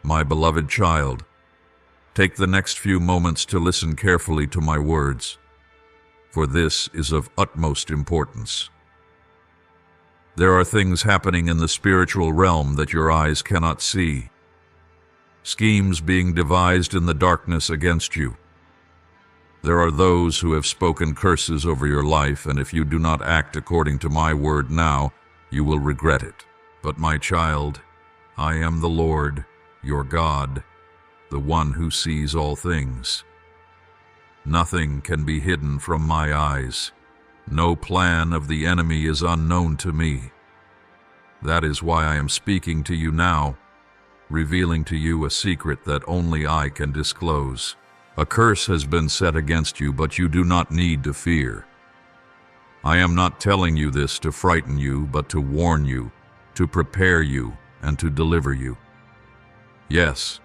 My beloved child, take the next few moments to listen carefully to my words, for this is of utmost importance. There are things happening in the spiritual realm that your eyes cannot see, schemes being devised in the darkness against you. There are those who have spoken curses over your life, and if you do not act according to my word now, you will regret it. But my child, I am the Lord, your God, the one who sees all things. Nothing can be hidden from my eyes. No plan of the enemy is unknown to me. That is why I am speaking to you now, revealing to you a secret that only I can disclose. A curse has been set against you, but you do not need to fear. I am not telling you this to frighten you, but to warn you, to prepare you, and to deliver you. Yes,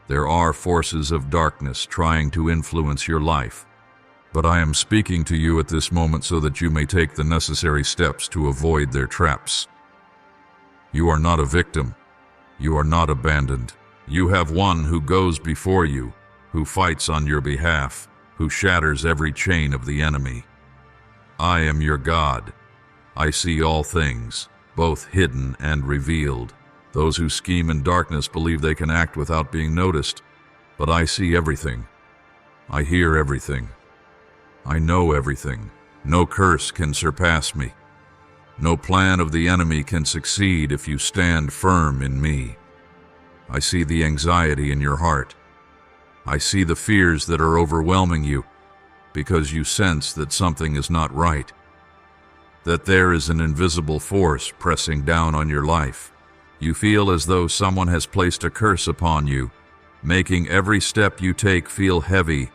there are forces of darkness trying to influence your life, but I am speaking to you at this moment so that you may take the necessary steps to avoid their traps. You are not a victim. You are not abandoned. You have one who goes before you, who fights on your behalf, who shatters every chain of the enemy. I am your God. I see all things, both hidden and revealed. Those who scheme in darkness believe they can act without being noticed, but I see everything. I hear everything. I know everything. No curse can surpass me. No plan of the enemy can succeed if you stand firm in me. I see the anxiety in your heart. I see the fears that are overwhelming you because you sense that something is not right, that there is an invisible force pressing down on your life. You feel as though someone has placed a curse upon you, making every step you take feel heavy,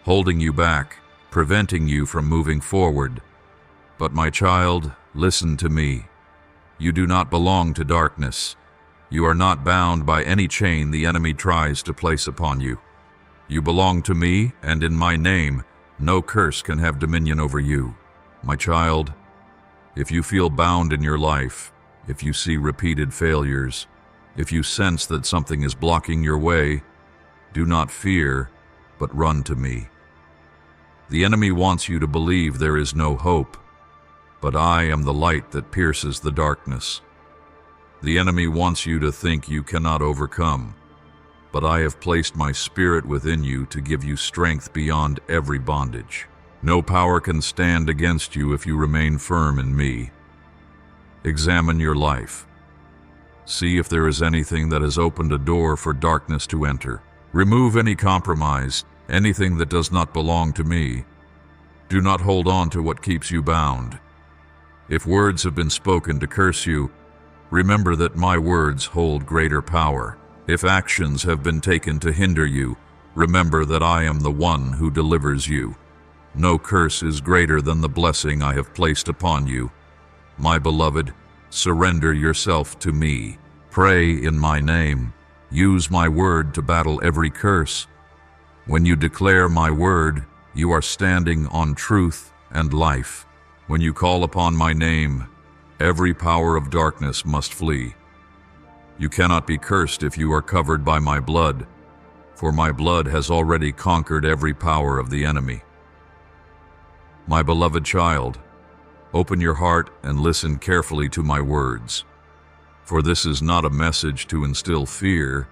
holding you back, preventing you from moving forward. But my child, listen to me. You do not belong to darkness. You are not bound by any chain the enemy tries to place upon you. You belong to me, and in my name, no curse can have dominion over you. My child, if you feel bound in your life, if you see repeated failures, if you sense that something is blocking your way, do not fear, but run to me. The enemy wants you to believe there is no hope, but I am the light that pierces the darkness. The enemy wants you to think you cannot overcome, but I have placed my spirit within you to give you strength beyond every bondage. No power can stand against you if you remain firm in me. Examine your life. See if there is anything that has opened a door for darkness to enter. Remove any compromise, anything that does not belong to me. Do not hold on to what keeps you bound. If words have been spoken to curse you, remember that my words hold greater power. If actions have been taken to hinder you, remember that I am the one who delivers you. No curse is greater than the blessing I have placed upon you. My beloved, surrender yourself to me. Pray in my name. Use my word to battle every curse. When you declare my word, you are standing on truth and life. When you call upon my name, every power of darkness must flee. You cannot be cursed if you are covered by my blood, for my blood has already conquered every power of the enemy. My beloved child, open your heart and listen carefully to my words, for this is not a message to instill fear,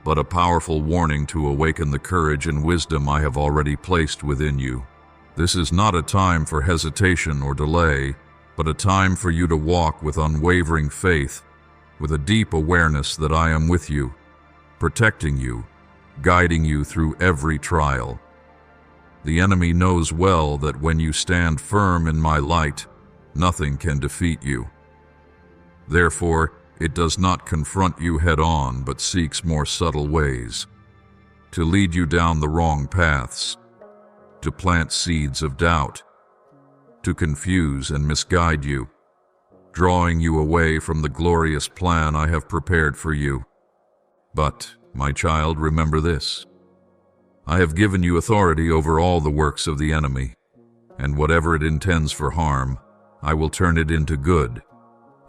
but a powerful warning to awaken the courage and wisdom I have already placed within you. This is not a time for hesitation or delay, but a time for you to walk with unwavering faith, with a deep awareness that I am with you, protecting you, guiding you through every trial. The enemy knows well that when you stand firm in my light, nothing can defeat you. Therefore, it does not confront you head-on, but seeks more subtle ways to lead you down the wrong paths, to plant seeds of doubt, to confuse and misguide you, drawing you away from the glorious plan I have prepared for you. But, my child, remember this. I have given you authority over all the works of the enemy, and whatever it intends for harm, I will turn it into good.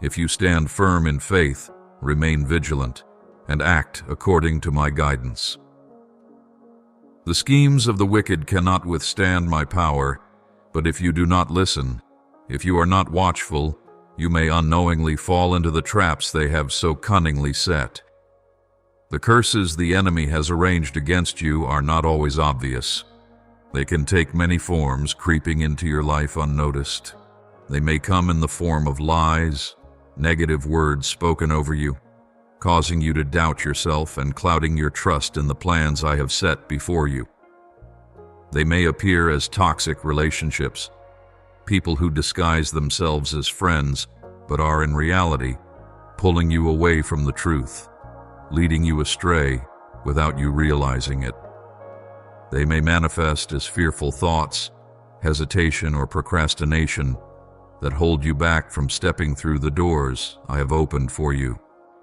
If you stand firm in faith, remain vigilant, and act according to my guidance. The schemes of the wicked cannot withstand my power, but if you do not listen, if you are not watchful, you may unknowingly fall into the traps they have so cunningly set. The curses the enemy has arranged against you are not always obvious. They can take many forms, creeping into your life unnoticed. They may come in the form of lies, negative words spoken over you, causing you to doubt yourself and clouding your trust in the plans I have set before you. They may appear as toxic relationships, people who disguise themselves as friends but are in reality pulling you away from the truth, leading you astray without you realizing it. They may manifest as fearful thoughts, hesitation, or procrastination that hold you back from stepping through the doors I have opened for you.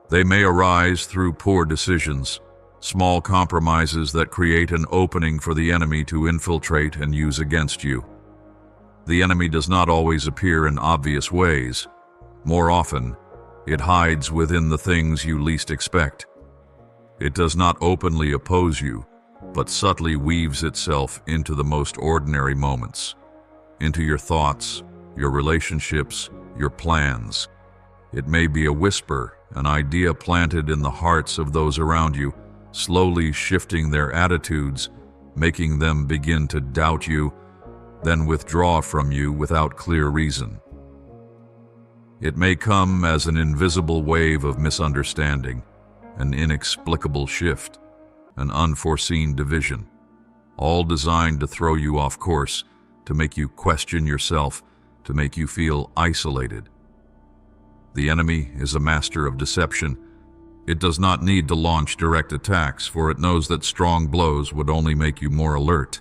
They may arise through poor decisions, small compromises that create an opening for the enemy to infiltrate and use against you. The enemy does not always appear in obvious ways. More often, it hides within the things you least expect. It does not openly oppose you, but subtly weaves itself into the most ordinary moments, into your thoughts, your relationships, your plans. It may be a whisper, an idea planted in the hearts of those around you, slowly shifting their attitudes, making them begin to doubt you, then withdraw from you without clear reason. It may come as an invisible wave of misunderstanding, an inexplicable shift, an unforeseen division, all designed to throw you off course, to make you question yourself, to make you feel isolated. The enemy is a master of deception. It does not need to launch direct attacks, for it knows that strong blows would only make you more alert.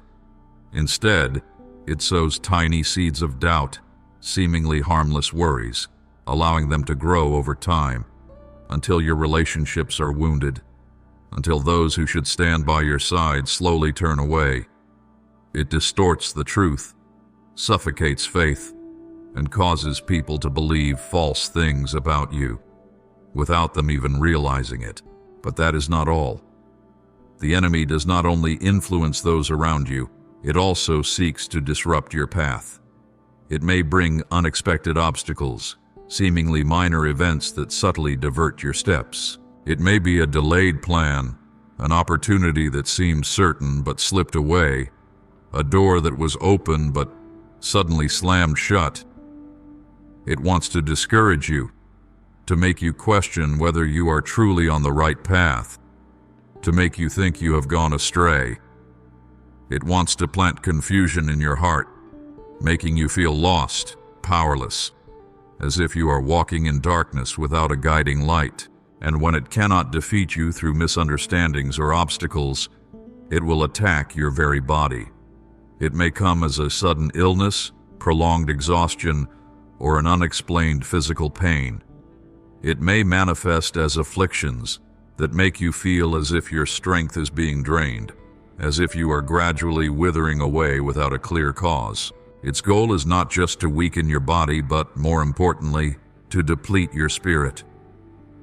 Instead, it sows tiny seeds of doubt, seemingly harmless worries, allowing them to grow over time, until your relationships are wounded, until those who should stand by your side slowly turn away. It distorts the truth, suffocates faith, and causes people to believe false things about you, without them even realizing it. But that is not all. The enemy does not only influence those around you, it also seeks to disrupt your path. It may bring unexpected obstacles, seemingly minor events that subtly divert your steps. It may be a delayed plan, an opportunity that seemed certain but slipped away, a door that was open but suddenly slammed shut. It wants to discourage you, to make you question whether you are truly on the right path, to make you think you have gone astray. It wants to plant confusion in your heart, making you feel lost, powerless, as if you are walking in darkness without a guiding light. And when it cannot defeat you through misunderstandings or obstacles, it will attack your very body. It may come as a sudden illness, prolonged exhaustion, or an unexplained physical pain. It may manifest as afflictions that make you feel as if your strength is being drained, as if you are gradually withering away without a clear cause. Its goal is not just to weaken your body, but more importantly, to deplete your spirit.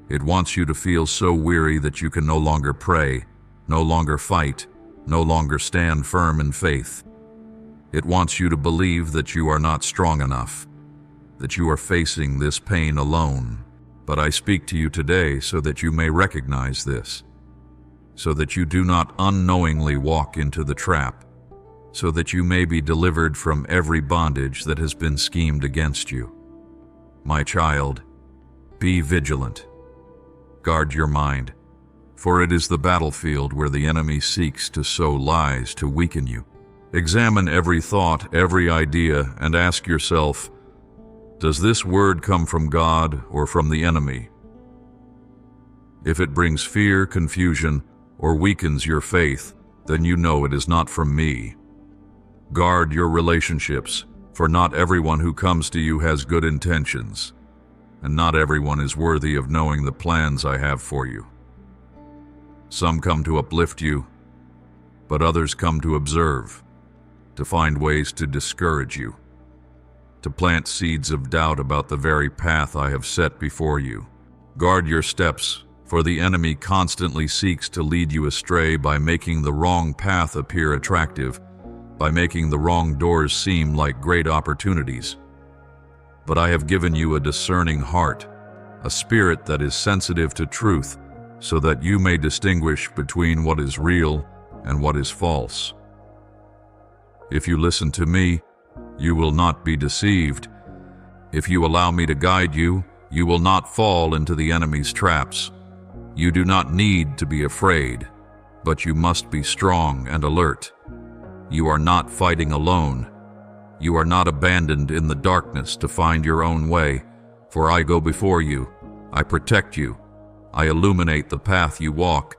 It wants you to feel so weary that you can no longer pray, no longer fight, no longer stand firm in faith. It wants you to believe that you are not strong enough, that you are facing this pain alone. But I speak to you today so that you may recognize this, so that you do not unknowingly walk into the trap, so that you may be delivered from every bondage that has been schemed against you. My child, be vigilant. Guard your mind, for it is the battlefield where the enemy seeks to sow lies to weaken you. Examine every thought, every idea, and ask yourself, does this word come from God or from the enemy? If it brings fear, confusion, or weakens your faith, then you know it is not from me. Guard your relationships, for not everyone who comes to you has good intentions, and not everyone is worthy of knowing the plans I have for you. Some come to uplift you, but others come to observe, to find ways to discourage you, to plant seeds of doubt about the very path I have set before you. Guard your steps, for For the enemy constantly seeks to lead you astray by making the wrong path appear attractive, by making the wrong doors seem like great opportunities. But I have given you a discerning heart, a spirit that is sensitive to truth, so that you may distinguish between what is real and what is false. If you listen to me, you will not be deceived. If you allow me to guide you, you will not fall into the enemy's traps. You do not need to be afraid, but you must be strong and alert. You are not fighting alone. You are not abandoned in the darkness to find your own way, for I go before you. I protect you. I illuminate the path you walk.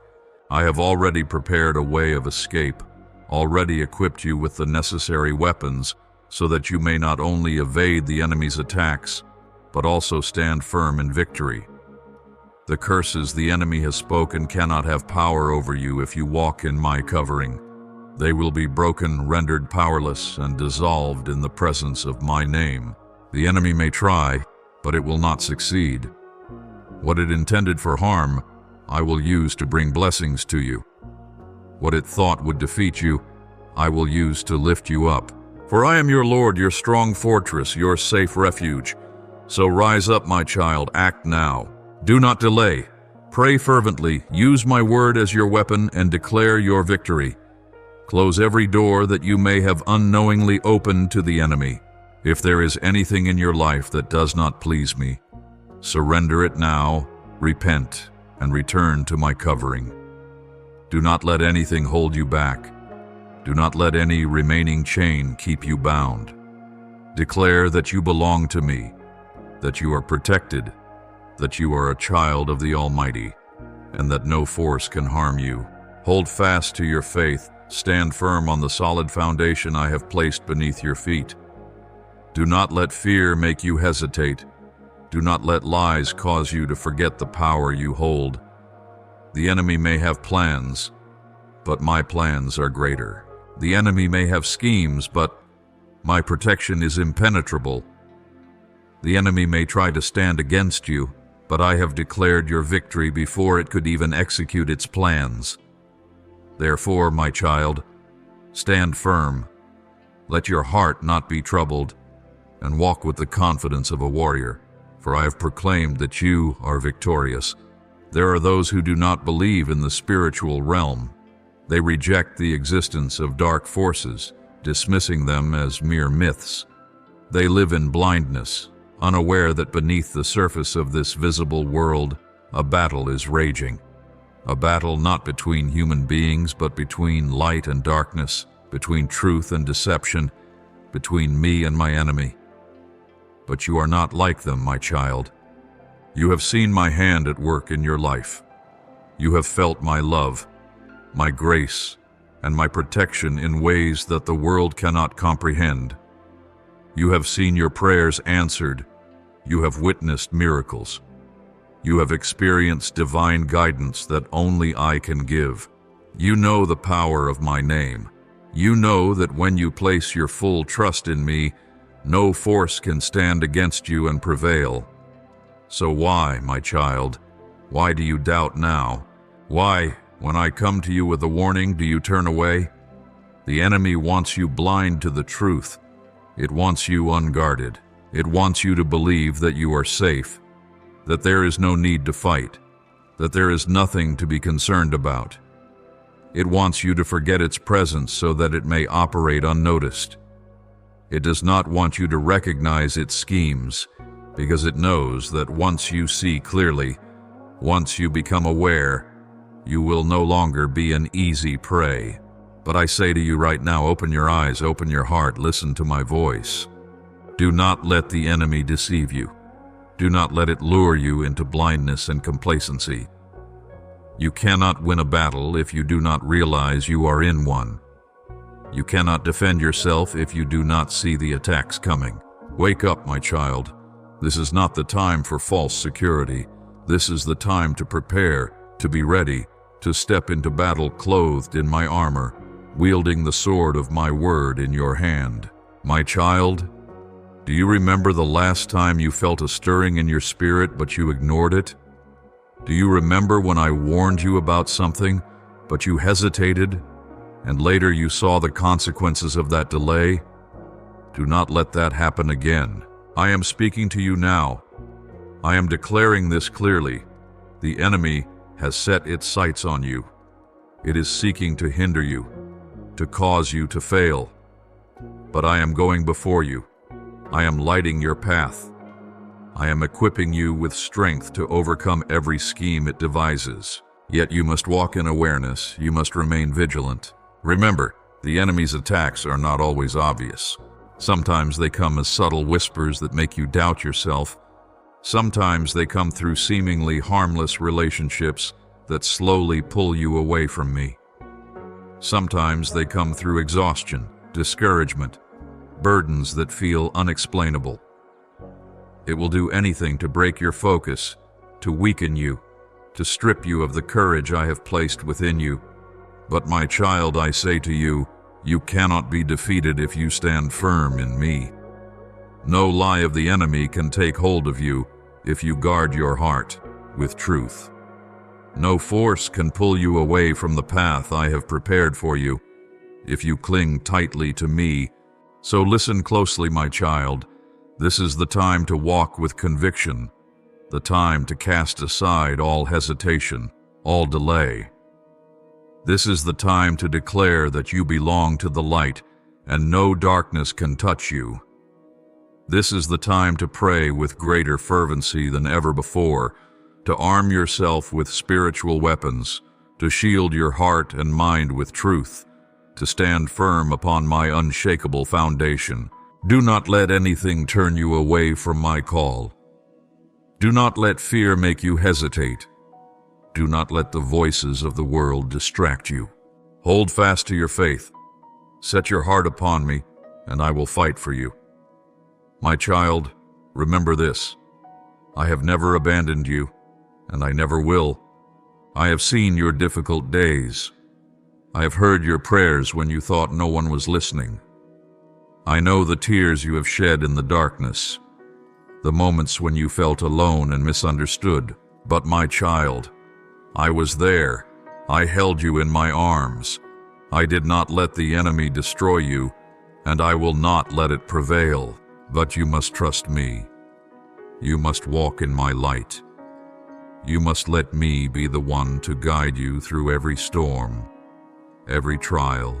I have already prepared a way of escape, already equipped you with the necessary weapons, so that you may not only evade the enemy's attacks, but also stand firm in victory. The curses the enemy has spoken cannot have power over you if you walk in my covering. They will be broken, rendered powerless, and dissolved in the presence of my name. The enemy may try, but it will not succeed. What it intended for harm, I will use to bring blessings to you. What it thought would defeat you, I will use to lift you up. For I am your Lord, your strong fortress, your safe refuge. So rise up, my child, act now. Do not delay. Pray fervently, use my word as your weapon, and declare your victory. Close every door that you may have unknowingly opened to the enemy. If there is anything in your life that does not please me, surrender it now, repent, and return to my covering. Do not let anything hold you back. Do not let any remaining chain keep you bound. Declare that you belong to me, that you are protected, that you are a child of the Almighty, and that no force can harm you. Hold fast to your faith. Stand firm on the solid foundation I have placed beneath your feet. Do not let fear make you hesitate. Do not let lies cause you to forget the power you hold. The enemy may have plans, but my plans are greater. The enemy may have schemes, but my protection is impenetrable. The enemy may try to stand against you, but I have declared your victory before it could even execute its plans. Therefore, my child, stand firm. Let your heart not be troubled, and walk with the confidence of a warrior, for I have proclaimed that you are victorious. There are those who do not believe in the spiritual realm. They reject the existence of dark forces, dismissing them as mere myths. They live in blindness, unaware that beneath the surface of this visible world, a battle is raging. A battle not between human beings, but between light and darkness, between truth and deception, between me and my enemy. But you are not like them, my child. You have seen my hand at work in your life. You have felt my love, my grace, and my protection in ways that the world cannot comprehend. You have seen your prayers answered. You have witnessed miracles. You have experienced divine guidance that only I can give. You know the power of my name. You know that when you place your full trust in me, no force can stand against you and prevail. So why, my child, why do you doubt now? Why, when I come to you with a warning, do you turn away? The enemy wants you blind to the truth. It wants you unguarded. It wants you to believe that you are safe, that there is no need to fight, that there is nothing to be concerned about. It wants you to forget its presence so that it may operate unnoticed. It does not want you to recognize its schemes, because it knows that once you see clearly, once you become aware, you will no longer be an easy prey. But I say to you right now, open your eyes, open your heart, listen to my voice. Do not let the enemy deceive you. Do not let it lure you into blindness and complacency. You cannot win a battle if you do not realize you are in one. You cannot defend yourself if you do not see the attacks coming. Wake up, my child. This is not the time for false security. This is the time to prepare, to be ready, to step into battle clothed in my armor, wielding the sword of my word in your hand. My child, do you remember the last time you felt a stirring in your spirit but you ignored it? Do you remember when I warned you about something, but you hesitated, and later you saw the consequences of that delay? Do not let that happen again. I am speaking to you now. I am declaring this clearly. The enemy has set its sights on you. It is seeking to hinder you, to cause you to fail. But I am going before you. I am lighting your path. I am equipping you with strength to overcome every scheme it devises. Yet you must walk in awareness. You must remain vigilant. Remember, the enemy's attacks are not always obvious. Sometimes they come as subtle whispers that make you doubt yourself. Sometimes they come through seemingly harmless relationships that slowly pull you away from me. Sometimes they come through exhaustion, discouragement, burdens that feel unexplainable. It will do anything to break your focus, to weaken you, to strip you of the courage I have placed within you. But my child, I say to you, you cannot be defeated if you stand firm in me. No lie of the enemy can take hold of you if you guard your heart with truth. No force can pull you away from the path I have prepared for you if you cling tightly to me. So listen closely, my child. This is the time to walk with conviction, the time to cast aside all hesitation, all delay. This is the time to declare that you belong to the light and no darkness can touch you. This is the time to pray with greater fervency than ever before, to arm yourself with spiritual weapons, to shield your heart and mind with truth, to stand firm upon my unshakable foundation. Do not let anything turn you away from my call. Do not let fear make you hesitate. Do not let the voices of the world distract you. Hold fast to your faith. Set your heart upon me, and I will fight for you. My child, remember this. I have never abandoned you, and I never will. I have seen your difficult days. I have heard your prayers when you thought no one was listening. I know the tears you have shed in the darkness, the moments when you felt alone and misunderstood. But my child, I was there. I held you in my arms. I did not let the enemy destroy you, and I will not let it prevail. But you must trust me. You must walk in my light. You must let me be the one to guide you through every storm, every trial,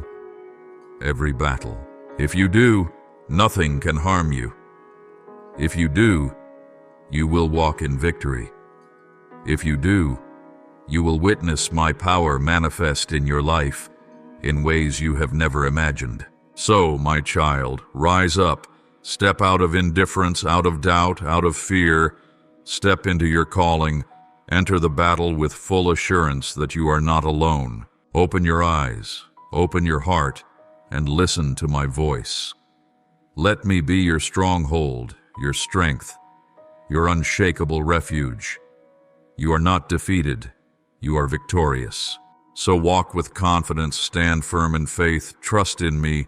every battle. If you do, nothing can harm you. If you do, you will walk in victory. If you do, you will witness my power manifest in your life in ways you have never imagined. So, my child, rise up, step out of indifference, out of doubt, out of fear, step into your calling, enter the battle with full assurance that you are not alone. Open your eyes, open your heart, and listen to my voice. Let me be your stronghold, your strength, your unshakable refuge. You are not defeated, you are victorious. So walk with confidence, stand firm in faith, trust in me,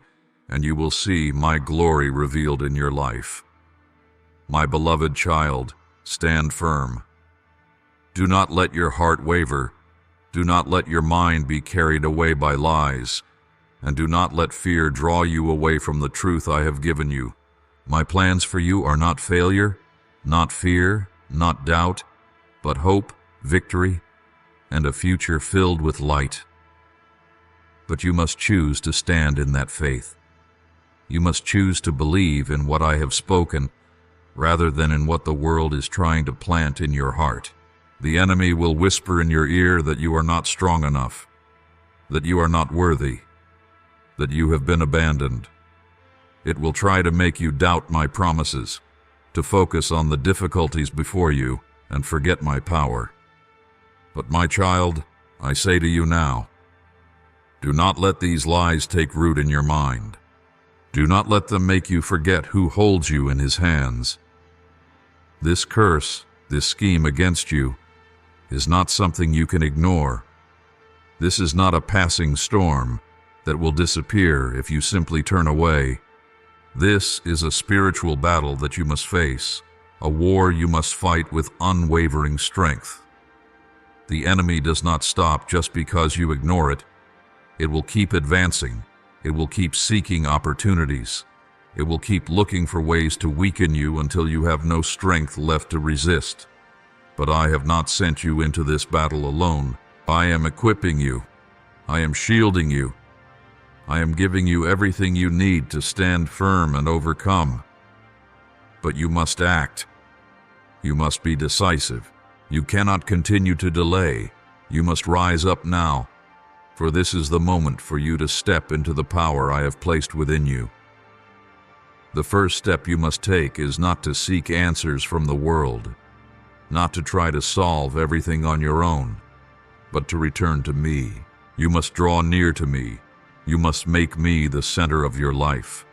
and you will see my glory revealed in your life. My beloved child, stand firm. Do not let your heart waver. Do not let your mind be carried away by lies. And do not let fear draw you away from the truth I have given you. My plans for you are not failure, not fear, not doubt, but hope, victory, and a future filled with light. But you must choose to stand in that faith. You must choose to believe in what I have spoken, rather than in what the world is trying to plant in your heart. The enemy will whisper in your ear that you are not strong enough, that you are not worthy, that you have been abandoned. It will try to make you doubt my promises, to focus on the difficulties before you and forget my power. But my child, I say to you now, do not let these lies take root in your mind. Do not let them make you forget who holds you in his hands. This curse, this scheme against you, is not something you can ignore. This is not a passing storm that will disappear if you simply turn away. This is a spiritual battle that you must face, a war you must fight with unwavering strength. The enemy does not stop just because you ignore it. It will keep advancing. It will keep seeking opportunities. It will keep looking for ways to weaken you until you have no strength left to resist. But I have not sent you into this battle alone. I am equipping you. I am shielding you. I am giving you everything you need to stand firm and overcome. But you must act. You must be decisive. You cannot continue to delay. You must rise up now, for this is the moment for you to step into the power I have placed within you. The first step you must take is not to seek answers from the world, not to try to solve everything on your own, but to return to me. You must draw near to me. You must make me the center of your life.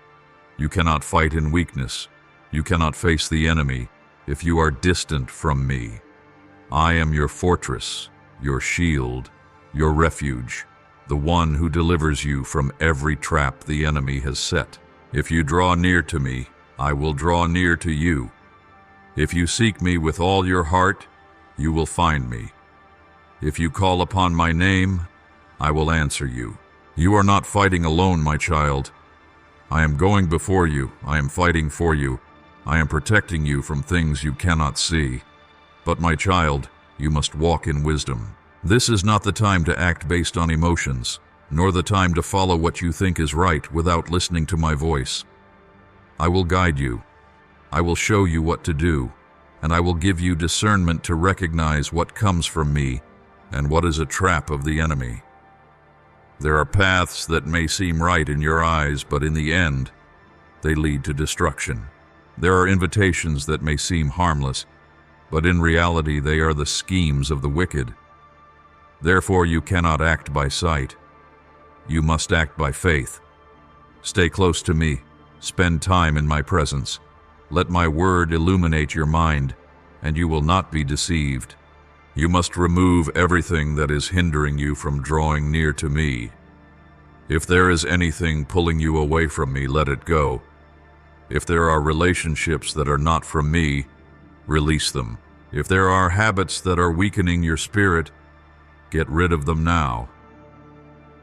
You cannot fight in weakness. You cannot face the enemy if you are distant from me. I am your fortress, your shield, your refuge, the one who delivers you from every trap the enemy has set. If you draw near to me, I will draw near to you. If you seek me with all your heart, you will find me. If you call upon my name, I will answer you. You are not fighting alone, my child. I am going before you. I am fighting for you. I am protecting you from things you cannot see. But my child, you must walk in wisdom. This is not the time to act based on emotions, nor the time to follow what you think is right without listening to my voice. I will guide you. I will show you what to do, and I will give you discernment to recognize what comes from me and what is a trap of the enemy. There are paths that may seem right in your eyes, but in the end, they lead to destruction. There are invitations that may seem harmless, but in reality they are the schemes of the wicked. Therefore you cannot act by sight. You must act by faith. Stay close to me. Spend time in my presence. Let my word illuminate your mind, and you will not be deceived. You must remove everything that is hindering you from drawing near to me. If there is anything pulling you away from me, let it go. If there are relationships that are not from me, release them. If there are habits that are weakening your spirit, get rid of them now.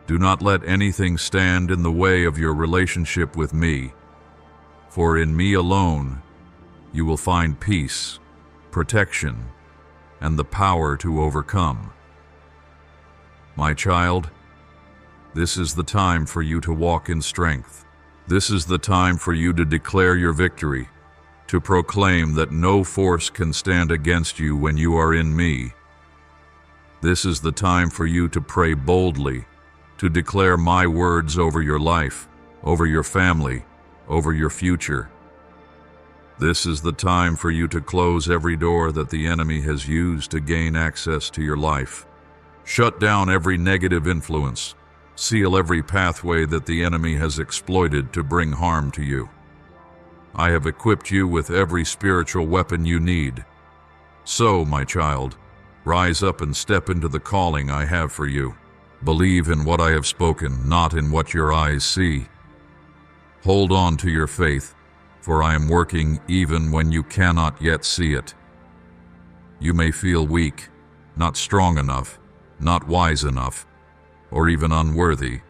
Do not let anything stand in the way of your relationship with me, for in me alone you will find peace, protection, and the power to overcome. My child, this is the time for you to walk in strength. This is the time for you to declare your victory, to proclaim that no force can stand against you when you are in me. This is the time for you to pray boldly, to declare my words over your life, over your family, over your future. This is the time for you to close every door that the enemy has used to gain access to your life. Shut down every negative influence. Seal every pathway that the enemy has exploited to bring harm to you. I have equipped you with every spiritual weapon you need. So, my child, rise up and step into the calling I have for you. Believe in what I have spoken, not in what your eyes see. Hold on to your faith, for I am working even when you cannot yet see it. You may feel weak, not strong enough, not wise enough, or even unworthy.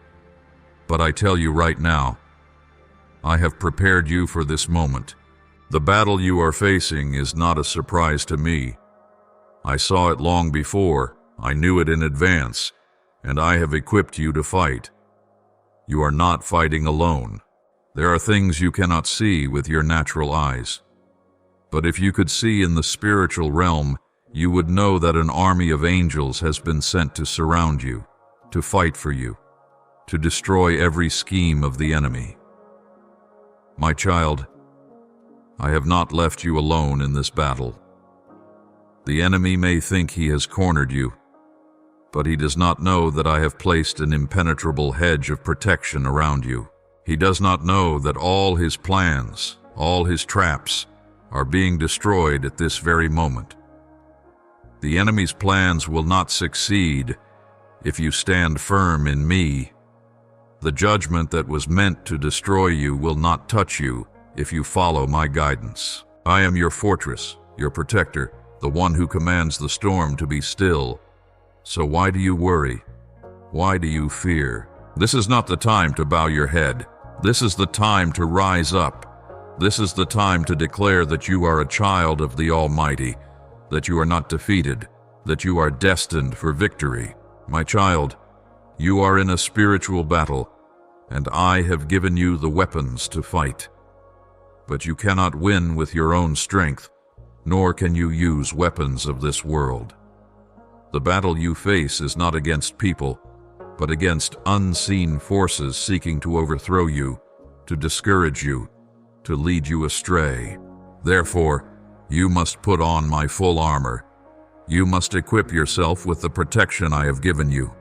But I tell you right now, I have prepared you for this moment. The battle you are facing is not a surprise to me. I saw it long before, I knew it in advance, and I have equipped you to fight. You are not fighting alone. There are things you cannot see with your natural eyes. But if you could see in the spiritual realm, you would know that an army of angels has been sent to surround you, to fight for you, to destroy every scheme of the enemy. My child, I have not left you alone in this battle. The enemy may think he has cornered you, but he does not know that I have placed an impenetrable hedge of protection around you. He does not know that all his plans, all his traps, are being destroyed at this very moment. The enemy's plans will not succeed if you stand firm in me. The judgment that was meant to destroy you will not touch you if you follow my guidance. I am your fortress, your protector, the one who commands the storm to be still, So why do you worry? Why do you fear? This is not the time to bow your head. This is the time to rise up. This is the time to declare that you are a child of the Almighty, that you are not defeated, that you are destined for victory. My child, you are in a spiritual battle, and I have given you the weapons to fight. But you cannot win with your own strength, nor can you use weapons of this world. The battle you face is not against people, but against unseen forces seeking to overthrow you, to discourage you, to lead you astray. Therefore, you must put on my full armor. You must equip yourself with the protection I have given you.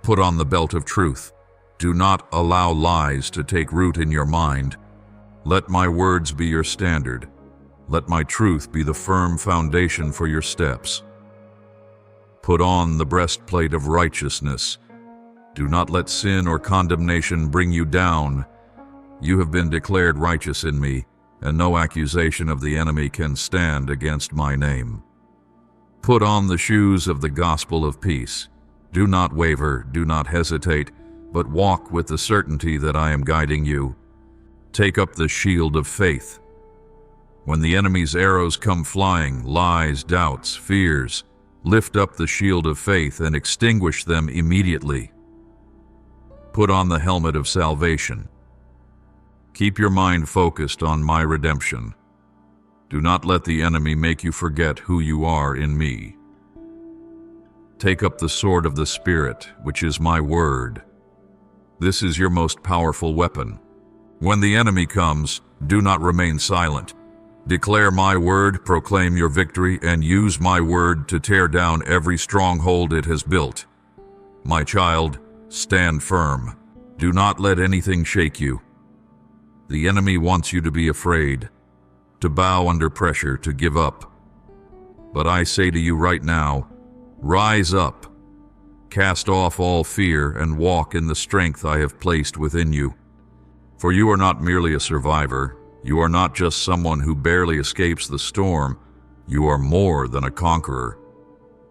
Put on the belt of truth. Do not allow lies to take root in your mind. Let my words be your standard. Let my truth be the firm foundation for your steps. Put on the breastplate of righteousness. Do not let sin or condemnation bring you down. You have been declared righteous in me, and no accusation of the enemy can stand against my name. Put on the shoes of the gospel of peace. Do not waver, do not hesitate, but walk with the certainty that I am guiding you. Take up the shield of faith. When the enemy's arrows come flying, lies, doubts, fears, lift up the shield of faith and extinguish them immediately. Put on the helmet of salvation. Keep your mind focused on my redemption. Do not let the enemy make you forget who you are in me. Take up the sword of the Spirit, which is my word. This is your most powerful weapon. When the enemy comes, do not remain silent. Declare my word, proclaim your victory, and use my word to tear down every stronghold it has built. My child, stand firm. Do not let anything shake you. The enemy wants you to be afraid, to bow under pressure, to give up. But I say to you right now, rise up, cast off all fear, and walk in the strength I have placed within you. For you are not merely a survivor. You are not just someone who barely escapes the storm. You are more than a conqueror.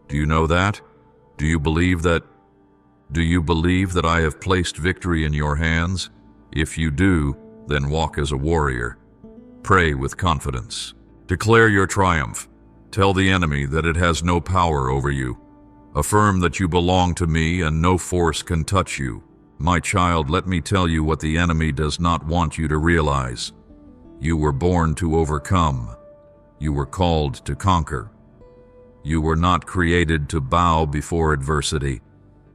Do you know that? Do you believe that? Do you believe that I have placed victory in your hands? If you do, then walk as a warrior. Pray with confidence. Declare your triumph. Tell the enemy that it has no power over you. Affirm that you belong to me and no force can touch you. My child, let me tell you what the enemy does not want you to realize. You were born to overcome. You were called to conquer. You were not created to bow before adversity,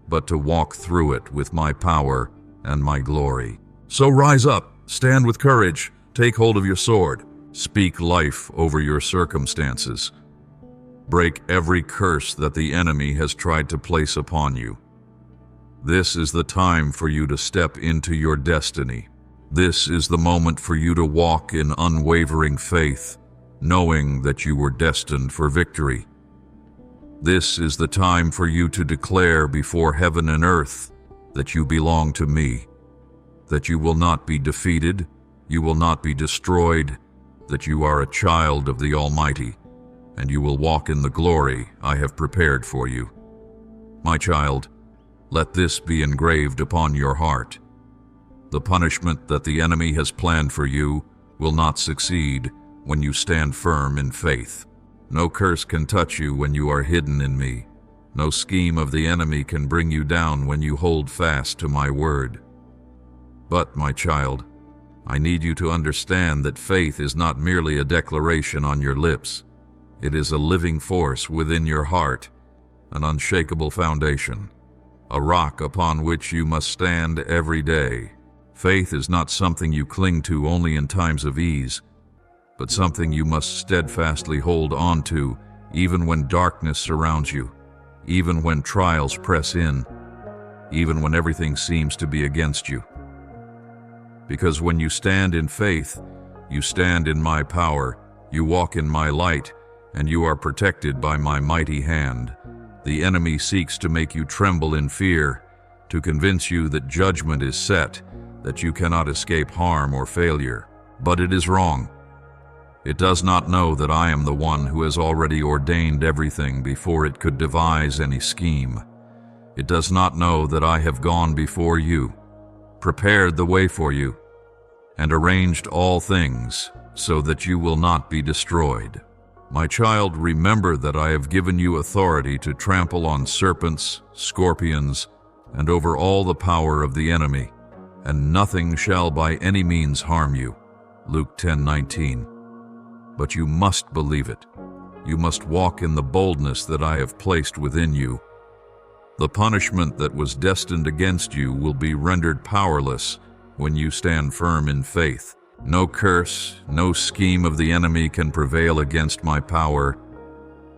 but to walk through it with my power and my glory. So rise up, stand with courage, take hold of your sword, speak life over your circumstances. Break every curse that the enemy has tried to place upon you. This is the time for you to step into your destiny. This is the moment for you to walk in unwavering faith, knowing that you were destined for victory. This is the time for you to declare before heaven and earth that you belong to me, that you will not be defeated, you will not be destroyed, that you are a child of the Almighty, and you will walk in the glory I have prepared for you. My child, let this be engraved upon your heart. The punishment that the enemy has planned for you will not succeed when you stand firm in faith. No curse can touch you when you are hidden in me. No scheme of the enemy can bring you down when you hold fast to my word. But, my child, I need you to understand that faith is not merely a declaration on your lips. It is a living force within your heart, an unshakable foundation, a rock upon which you must stand every day. Faith is not something you cling to only in times of ease, but something you must steadfastly hold on to even when darkness surrounds you, even when trials press in, even when everything seems to be against you. Because when you stand in faith, you stand in my power, you walk in my light, and you are protected by my mighty hand. The enemy seeks to make you tremble in fear, to convince you that judgment is set, that you cannot escape harm or failure. But it is wrong. It does not know that I am the one who has already ordained everything before it could devise any scheme. It does not know that I have gone before you, prepared the way for you, and arranged all things so that you will not be destroyed. My child, remember that I have given you authority to trample on serpents, scorpions, and over all the power of the enemy, and nothing shall by any means harm you. Luke 10:19. But you must believe it. You must walk in the boldness that I have placed within you. The punishment that was destined against you will be rendered powerless when you stand firm in faith. No curse, no scheme of the enemy can prevail against my power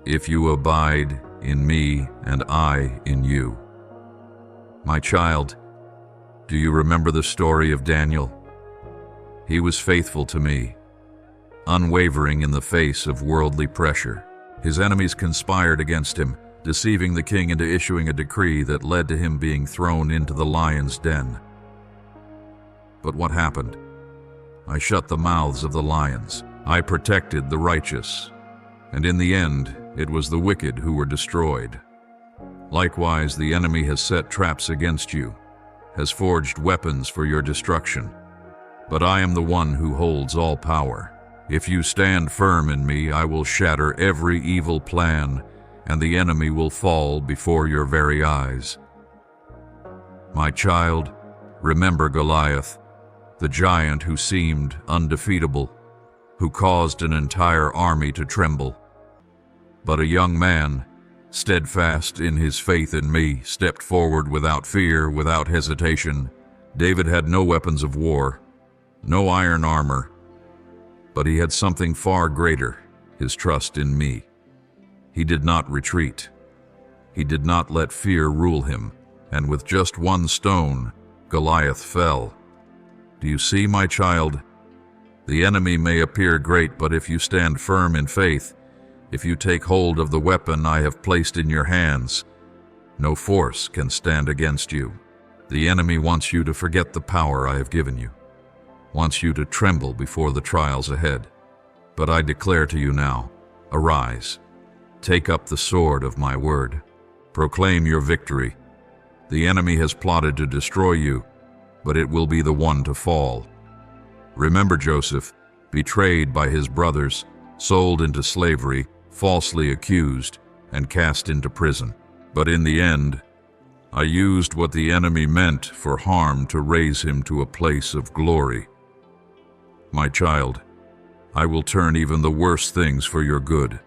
if you abide in me and I in you. My child, do you remember the story of Daniel? He was faithful to me, unwavering in the face of worldly pressure. His enemies conspired against him, deceiving the king into issuing a decree that led to him being thrown into the lion's den. But what happened? I shut the mouths of the lions. I protected the righteous. And in the end, it was the wicked who were destroyed. Likewise, the enemy has set traps against you, has forged weapons for your destruction. But I am the one who holds all power. If you stand firm in me, I will shatter every evil plan, and the enemy will fall before your very eyes. My child, remember Goliath, the giant who seemed undefeatable, who caused an entire army to tremble. But a young man, steadfast in his faith in me, stepped forward without fear, without hesitation. David had no weapons of war, no iron armor, but he had something far greater, his trust in me. He did not retreat. He did not let fear rule him, and with just one stone, Goliath fell. Do you see, my child? The enemy may appear great, but if you stand firm in faith, if you take hold of the weapon I have placed in your hands, no force can stand against you. The enemy wants you to forget the power I have given you, wants you to tremble before the trials ahead. But I declare to you now, arise, take up the sword of my word, proclaim your victory. The enemy has plotted to destroy you, but it will be the one to fall. Remember Joseph, betrayed by his brothers, sold into slavery, falsely accused, and cast into prison. But in the end, I used what the enemy meant for harm to raise him to a place of glory. My child, I will turn even the worst things for your good.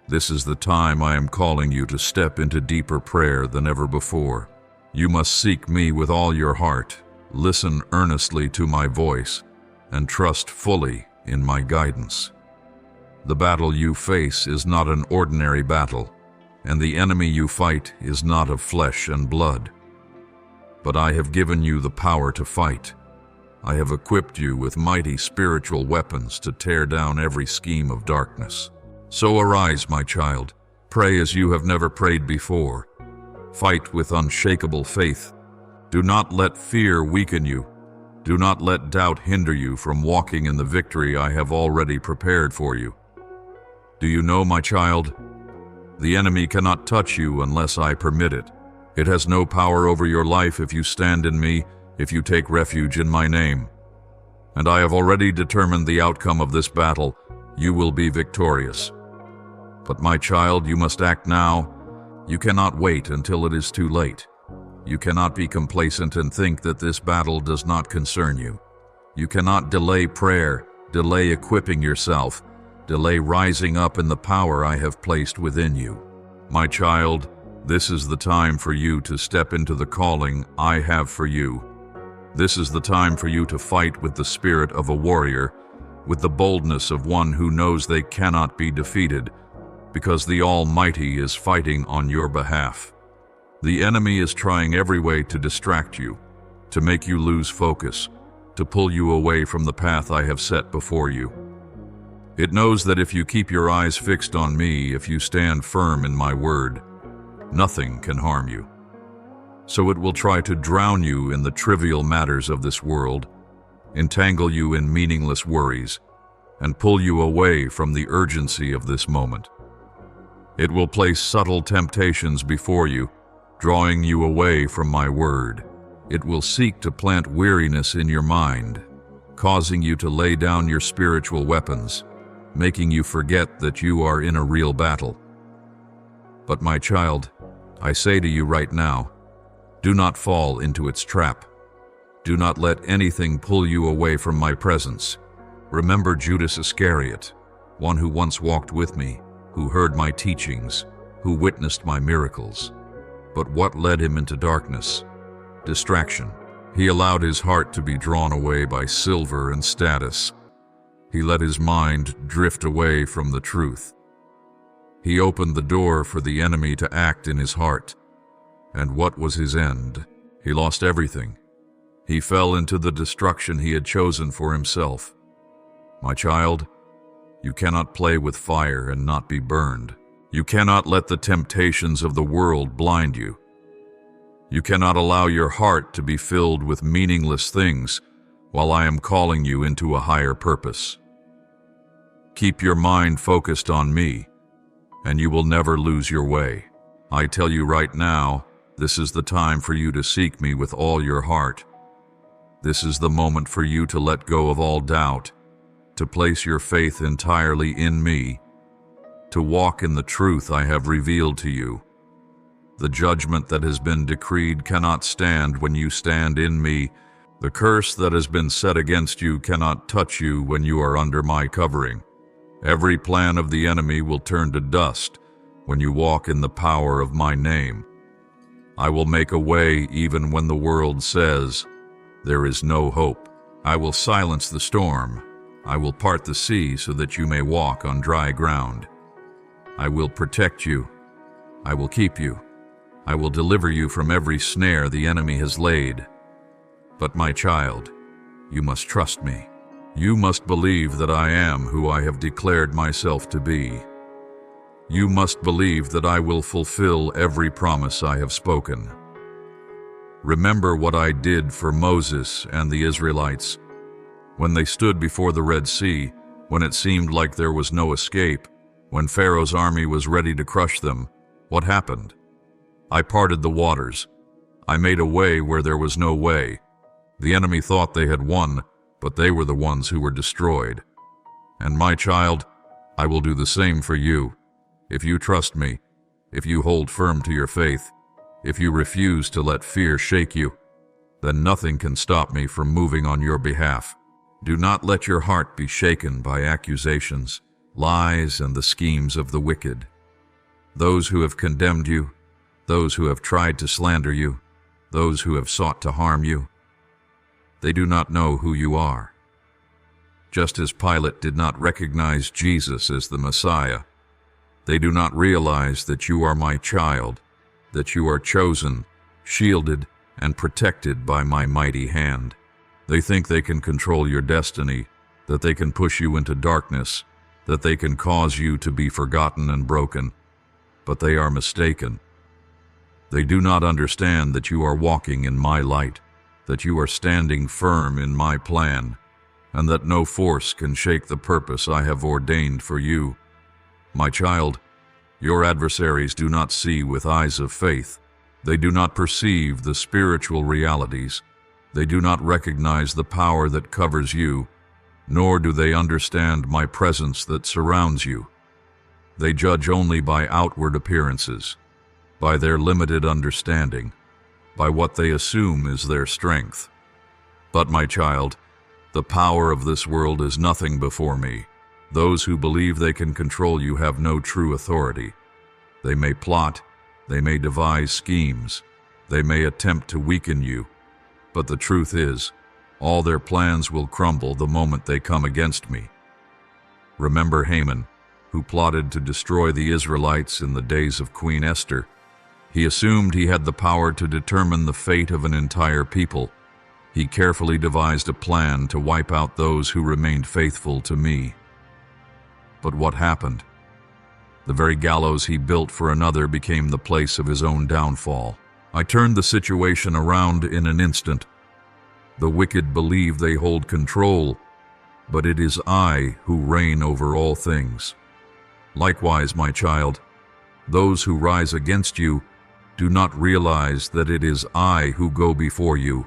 This is the time I am calling you to step into deeper prayer than ever before. You must seek me with all your heart, listen earnestly to my voice, and trust fully in my guidance. The battle you face is not an ordinary battle, and the enemy you fight is not of flesh and blood. But I have given you the power to fight. I have equipped you with mighty spiritual weapons to tear down every scheme of darkness. So arise, my child, pray as you have never prayed before. Fight with unshakable faith. Do not let fear weaken you. Do not let doubt hinder you from walking in the victory I have already prepared for you. Do you know, my child? The enemy cannot touch you unless I permit it. It has no power over your life if you stand in me, if you take refuge in my name. And I have already determined the outcome of this battle. You will be victorious. But my child, you must act now. You cannot wait until it is too late. You cannot be complacent and think that this battle does not concern you. You cannot delay prayer, delay equipping yourself, delay rising up in the power I have placed within you. My child, this is the time for you to step into the calling I have for you. This is the time for you to fight with the spirit of a warrior, with the boldness of one who knows they cannot be defeated, because the Almighty is fighting on your behalf. The enemy is trying every way to distract you, to make you lose focus, to pull you away from the path I have set before you. It knows that if you keep your eyes fixed on me, if you stand firm in my word, nothing can harm you. So it will try to drown you in the trivial matters of this world, entangle you in meaningless worries, and pull you away from the urgency of this moment. It will place subtle temptations before you, drawing you away from my word. It will seek to plant weariness in your mind, causing you to lay down your spiritual weapons, making you forget that you are in a real battle. But my child, I say to you right now, do not fall into its trap. Do not let anything pull you away from my presence. Remember Judas Iscariot, one who once walked with me, who heard my teachings, who witnessed my miracles. But what led him into darkness? Distraction. He allowed his heart to be drawn away by silver and status. He let his mind drift away from the truth. He opened the door for the enemy to act in his heart. And what was his end? He lost everything. He fell into the destruction he had chosen for himself. My child, you cannot play with fire and not be burned. You cannot let the temptations of the world blind you. You cannot allow your heart to be filled with meaningless things while I am calling you into a higher purpose. Keep your mind focused on me, and you will never lose your way. I tell you right now, this is the time for you to seek me with all your heart. This is the moment for you to let go of all doubt, to place your faith entirely in me, to walk in the truth I have revealed to you. The judgment that has been decreed cannot stand when you stand in me. The curse that has been set against you cannot touch you when you are under my covering. Every plan of the enemy will turn to dust when you walk in the power of my name. I will make a way even when the world says there is no hope. I will silence the storm. I will part the sea so that you may walk on dry ground. I will protect you. I will keep you. I will deliver you from every snare the enemy has laid. But my child, you must trust me. You must believe that I am who I have declared myself to be. You must believe that I will fulfill every promise I have spoken. Remember what I did for Moses and the Israelites. When they stood before the Red Sea, when it seemed like there was no escape, when Pharaoh's army was ready to crush them, what happened? I parted the waters. I made a way where there was no way. The enemy thought they had won, but they were the ones who were destroyed. And my child, I will do the same for you. If you trust me, if you hold firm to your faith, if you refuse to let fear shake you, then nothing can stop me from moving on your behalf. Do not let your heart be shaken by accusations, lies, and the schemes of the wicked. Those who have condemned you, those who have tried to slander you, those who have sought to harm you, they do not know who you are. Just as Pilate did not recognize Jesus as the Messiah, they do not realize that you are my child, that you are chosen, shielded, and protected by my mighty hand. They think they can control your destiny, that they can push you into darkness, that they can cause you to be forgotten and broken, but they are mistaken. They do not understand that you are walking in my light, that you are standing firm in my plan, and that no force can shake the purpose I have ordained for you. My child, your adversaries do not see with eyes of faith. They do not perceive the spiritual realities. They do not recognize the power that covers you, nor do they understand my presence that surrounds you. They judge only by outward appearances, by their limited understanding, by what they assume is their strength. But my child, the power of this world is nothing before me. Those who believe they can control you have no true authority. They may plot, they may devise schemes, they may attempt to weaken you, but the truth is, all their plans will crumble the moment they come against me. Remember Haman, who plotted to destroy the Israelites in the days of Queen Esther. He assumed he had the power to determine the fate of an entire people. He carefully devised a plan to wipe out those who remained faithful to me. But what happened? The very gallows he built for another became the place of his own downfall. I turned the situation around in an instant. The wicked believe they hold control, but it is I who reign over all things. Likewise, my child, those who rise against you do not realize that it is I who go before you,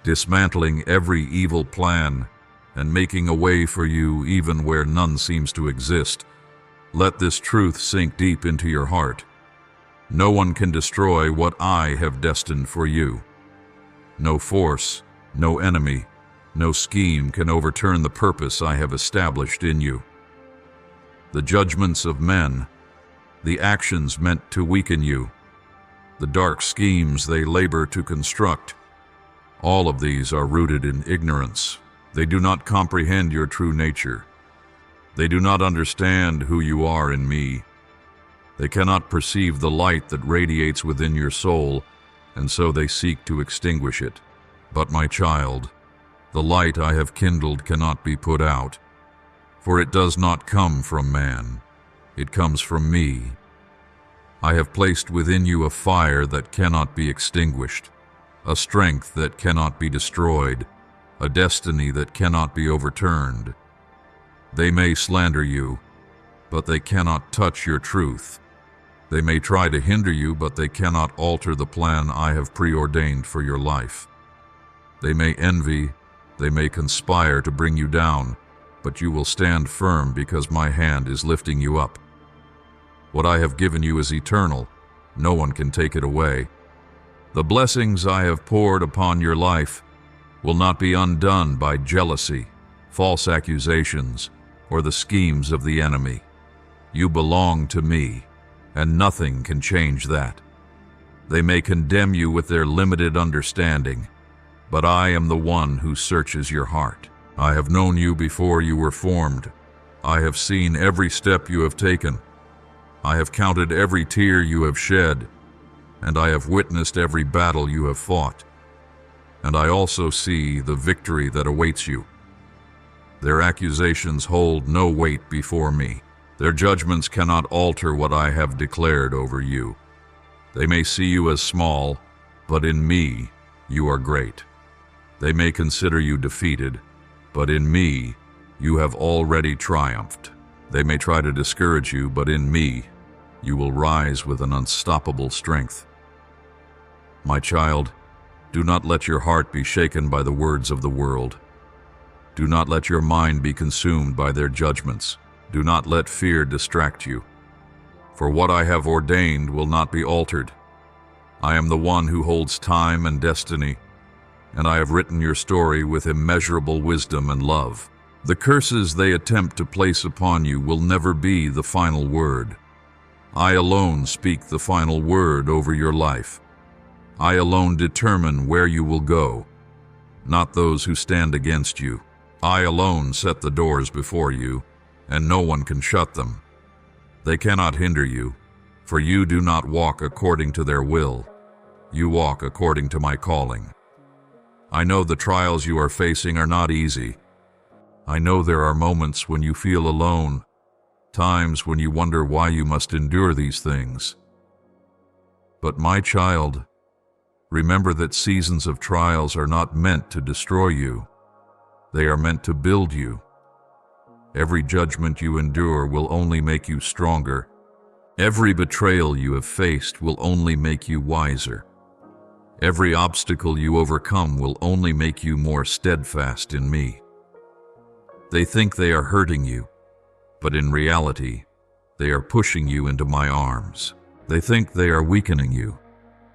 dismantling every evil plan and making a way for you even where none seems to exist. Let this truth sink deep into your heart. No one can destroy what I have destined for you. No force, no enemy, no scheme can overturn the purpose I have established in you. The judgments of men, the actions meant to weaken you, the dark schemes they labor to construct, all of these are rooted in ignorance. They do not comprehend your true nature. They do not understand who you are in me. They cannot perceive the light that radiates within your soul, and so they seek to extinguish it. But my child, the light I have kindled cannot be put out, for it does not come from man. It comes from me. I have placed within you a fire that cannot be extinguished, a strength that cannot be destroyed, a destiny that cannot be overturned. They may slander you, but they cannot touch your truth. They may try to hinder you, but they cannot alter the plan I have preordained for your life. They may envy, they may conspire to bring you down, but you will stand firm because my hand is lifting you up. What I have given you is eternal. No one can take it away. The blessings I have poured upon your life will not be undone by jealousy, false accusations, or the schemes of the enemy. You belong to me, and nothing can change that. They may condemn you with their limited understanding, but I am the one who searches your heart. I have known you before you were formed. I have seen every step you have taken. I have counted every tear you have shed, and I have witnessed every battle you have fought. And I also see the victory that awaits you. Their accusations hold no weight before me. Their judgments cannot alter what I have declared over you. They may see you as small, but in me you are great. They may consider you defeated, but in me you have already triumphed. They may try to discourage you, but in me you will rise with an unstoppable strength. My child, do not let your heart be shaken by the words of the world. Do not let your mind be consumed by their judgments. Do not let fear distract you. For what I have ordained will not be altered. I am the one who holds time and destiny, and I have written your story with immeasurable wisdom and love. The curses they attempt to place upon you will never be the final word. I alone speak the final word over your life. I alone determine where you will go, not those who stand against you. I alone set the doors before you, and no one can shut them. They cannot hinder you, for you do not walk according to their will. You walk according to my calling. I know the trials you are facing are not easy. I know there are moments when you feel alone, times when you wonder why you must endure these things. But my child, remember that seasons of trials are not meant to destroy you. They are meant to build you. Every judgment you endure will only make you stronger. Every betrayal you have faced will only make you wiser. Every obstacle you overcome will only make you more steadfast in me. They think they are hurting you, but in reality, they are pushing you into my arms. They think they are weakening you,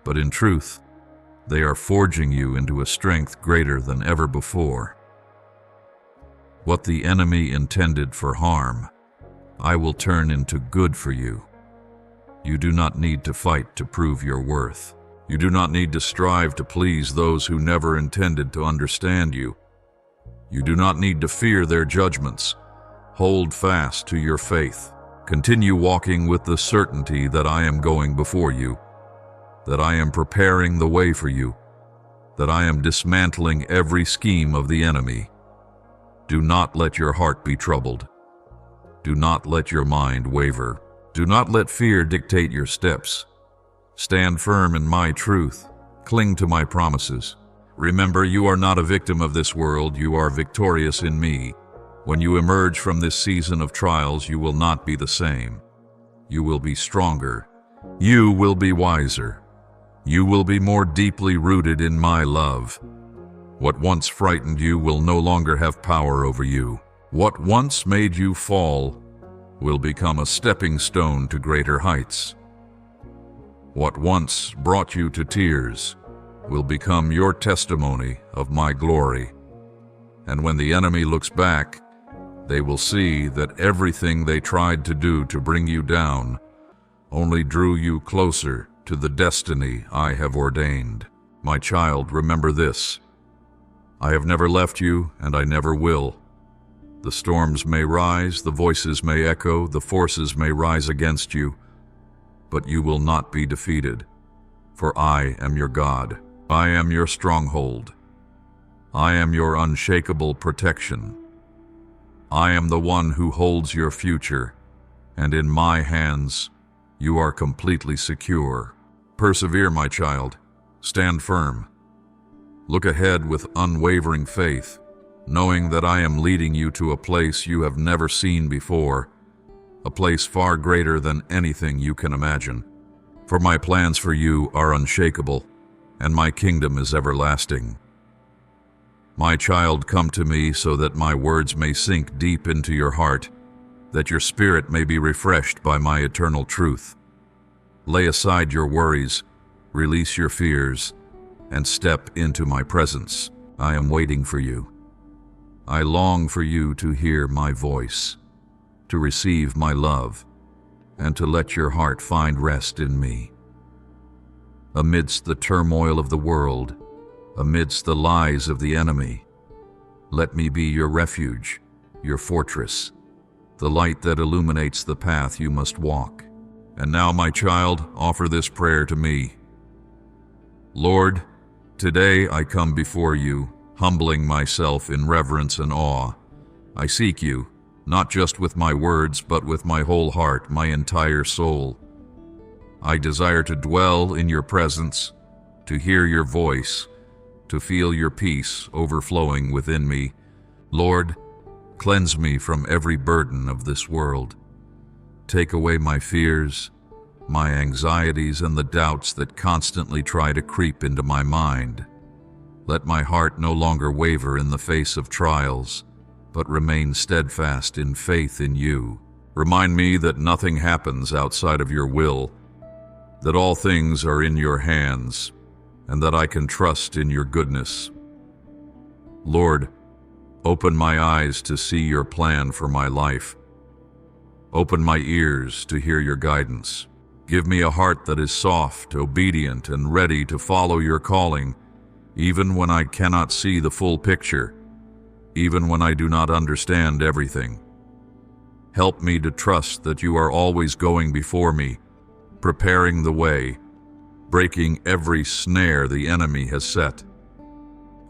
but in truth, they are forging you into a strength greater than ever before. What the enemy intended for harm, I will turn into good for you. You do not need to fight to prove your worth. You do not need to strive to please those who never intended to understand you. You do not need to fear their judgments. Hold fast to your faith. Continue walking with the certainty that I am going before you, that I am preparing the way for you, that I am dismantling every scheme of the enemy. Do not let your heart be troubled. Do not let your mind waver. Do not let fear dictate your steps. Stand firm in my truth. Cling to my promises. Remember, you are not a victim of this world. You are victorious in me. When you emerge from this season of trials, you will not be the same. You will be stronger. You will be wiser. You will be more deeply rooted in my love. What once frightened you will no longer have power over you. What once made you fall will become a stepping stone to greater heights. What once brought you to tears will become your testimony of my glory. And when the enemy looks back, they will see that everything they tried to do to bring you down only drew you closer to the destiny I have ordained. My child, remember this. I have never left you, and I never will. The storms may rise, the voices may echo, the forces may rise against you, but you will not be defeated, for I am your God. I am your stronghold. I am your unshakable protection. I am the one who holds your future, and in my hands you are completely secure. Persevere, my child. Stand firm. Look ahead with unwavering faith, knowing that I am leading you to a place you have never seen before, a place far greater than anything you can imagine. For my plans for you are unshakable, and my kingdom is everlasting. My child, come to me so that my words may sink deep into your heart, that your spirit may be refreshed by my eternal truth. Lay aside your worries, release your fears, and step into my presence. I am waiting for you. I long for you to hear my voice, to receive my love, and to let your heart find rest in me. Amidst the turmoil of the world, amidst the lies of the enemy, let me be your refuge, your fortress, the light that illuminates the path you must walk. And now, my child, offer this prayer to me. Lord, today I come before you, humbling myself in reverence and awe. I seek you, not just with my words, but with my whole heart, my entire soul. I desire to dwell in your presence, to hear your voice, to feel your peace overflowing within me. Lord, cleanse me from every burden of this world. Take away my fears, my anxieties, and the doubts that constantly try to creep into my mind. Let my heart no longer waver in the face of trials, but remain steadfast in faith in you. Remind me that nothing happens outside of your will, that all things are in your hands, and that I can trust in your goodness. Lord, open my eyes to see your plan for my life. Open my ears to hear your guidance. Give me a heart that is soft, obedient, and ready to follow your calling, even when I cannot see the full picture, even when I do not understand everything. Help me to trust that you are always going before me, preparing the way, breaking every snare the enemy has set.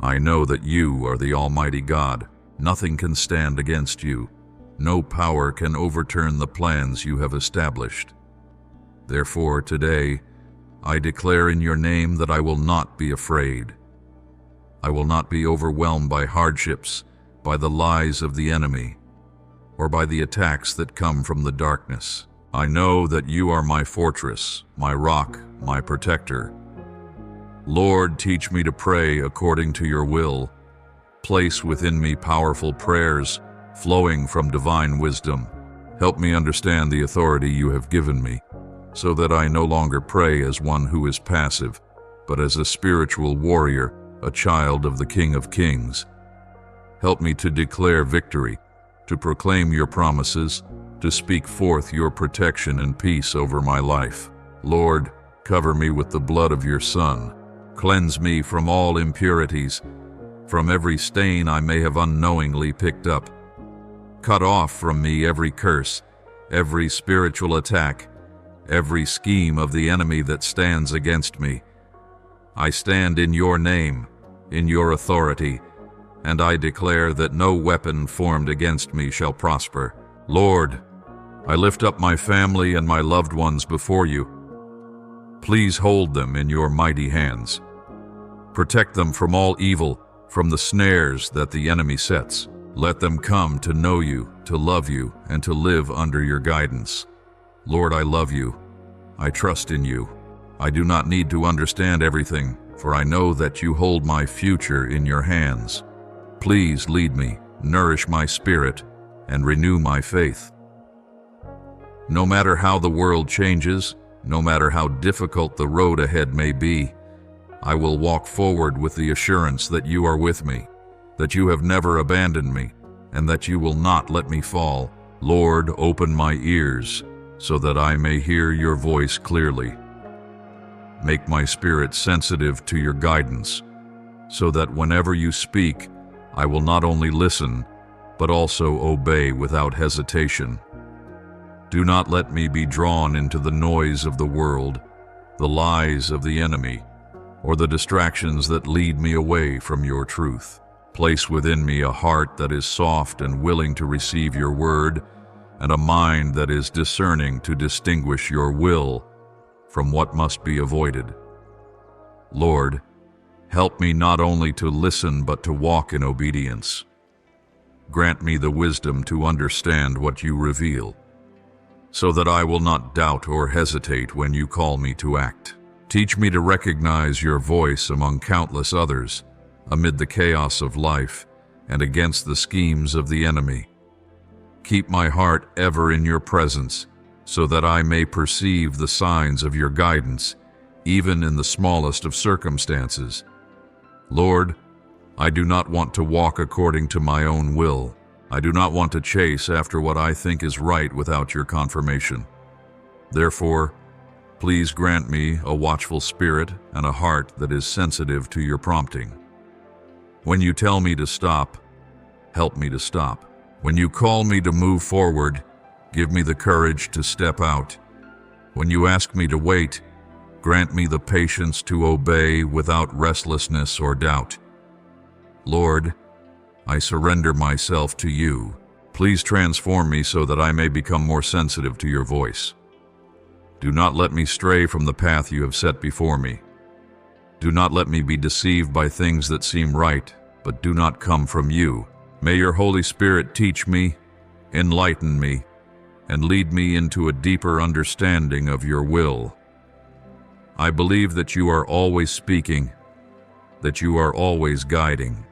I know that you are the Almighty God. Nothing can stand against you. No power can overturn the plans you have established. Therefore, today, I declare in your name that I will not be afraid. I will not be overwhelmed by hardships, by the lies of the enemy, or by the attacks that come from the darkness. I know that you are my fortress, my rock, my protector. Lord, teach me to pray according to your will. Place within me powerful prayers flowing from divine wisdom. Help me understand the authority you have given me, so that I no longer pray as one who is passive, but as a spiritual warrior, a child of the King of Kings. Help me to declare victory, to proclaim your promises, to speak forth your protection and peace over my life. Lord, cover me with the blood of your Son. Cleanse me from all impurities, from every stain I may have unknowingly picked up. Cut off from me every curse, every spiritual attack, every scheme of the enemy that stands against me. I stand in your name, in your authority, and I declare that no weapon formed against me shall prosper. Lord, I lift up my family and my loved ones before you. Please hold them in your mighty hands. Protect them from all evil, from the snares that the enemy sets. Let them come to know you, to love you, and to live under your guidance. Lord, I love you. I trust in you. I do not need to understand everything, for I know that you hold my future in your hands. Please lead me, nourish my spirit, and renew my faith. No matter how the world changes, no matter how difficult the road ahead may be, I will walk forward with the assurance that you are with me, that you have never abandoned me, and that you will not let me fall. Lord, open my ears so that I may hear your voice clearly. Make my spirit sensitive to your guidance, so that whenever you speak, I will not only listen, but also obey without hesitation. Do not let me be drawn into the noise of the world, the lies of the enemy, or the distractions that lead me away from your truth. Place within me a heart that is soft and willing to receive your word, and a mind that is discerning to distinguish your will from what must be avoided. Lord, help me not only to listen but to walk in obedience. Grant me the wisdom to understand what you reveal, so that I will not doubt or hesitate when you call me to act. Teach me to recognize your voice among countless others, amid the chaos of life and against the schemes of the enemy. Keep my heart ever in your presence, so that I may perceive the signs of your guidance, even in the smallest of circumstances. Lord, I do not want to walk according to my own will. I do not want to chase after what I think is right without your confirmation. Therefore, please grant me a watchful spirit and a heart that is sensitive to your prompting. When you tell me to stop, help me to stop. When you call me to move forward, give me the courage to step out. When you ask me to wait, grant me the patience to obey without restlessness or doubt. Lord, I surrender myself to you. Please transform me so that I may become more sensitive to your voice. Do not let me stray from the path you have set before me. Do not let me be deceived by things that seem right, but do not come from you. May your Holy Spirit teach me, enlighten me, and lead me into a deeper understanding of your will. I believe that you are always speaking, that you are always guiding.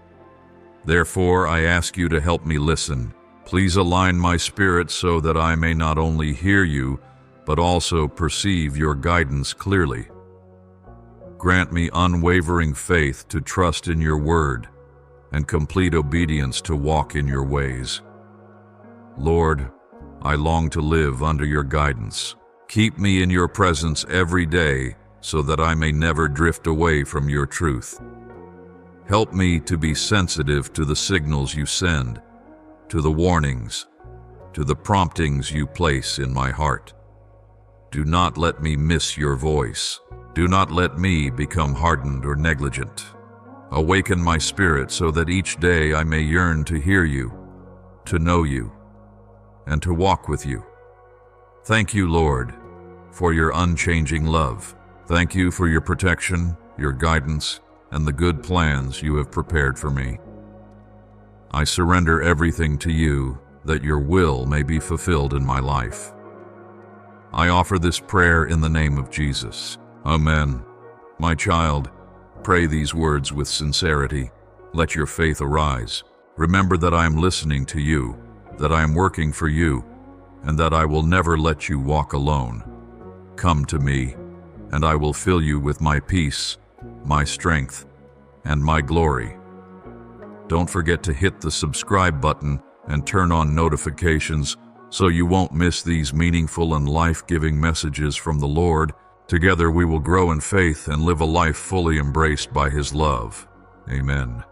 Therefore, I ask you to help me listen. Please align my spirit so that I may not only hear you, but also perceive your guidance clearly. Grant me unwavering faith to trust in your word, and complete obedience to walk in your ways. Lord, I long to live under your guidance. Keep me in your presence every day so that I may never drift away from your truth. Help me to be sensitive to the signals you send, to the warnings, to the promptings you place in my heart. Do not let me miss your voice. Do not let me become hardened or negligent. Awaken my spirit so that each day I may yearn to hear you, to know you, and to walk with you. Thank you, Lord, for your unchanging love. Thank you for your protection, your guidance, and the good plans you have prepared for me. I surrender everything to you, that your will may be fulfilled in my life. I offer this prayer in the name of Jesus. Amen. My child, pray these words with sincerity. Let your faith arise. Remember that I am listening to you, that I am working for you, and that I will never let you walk alone. Come to me, and I will fill you with my peace, my strength, and my glory. Don't forget to hit the subscribe button and turn on notifications so you won't miss these meaningful and life-giving messages from the Lord. Together we will grow in faith and live a life fully embraced by His love. Amen.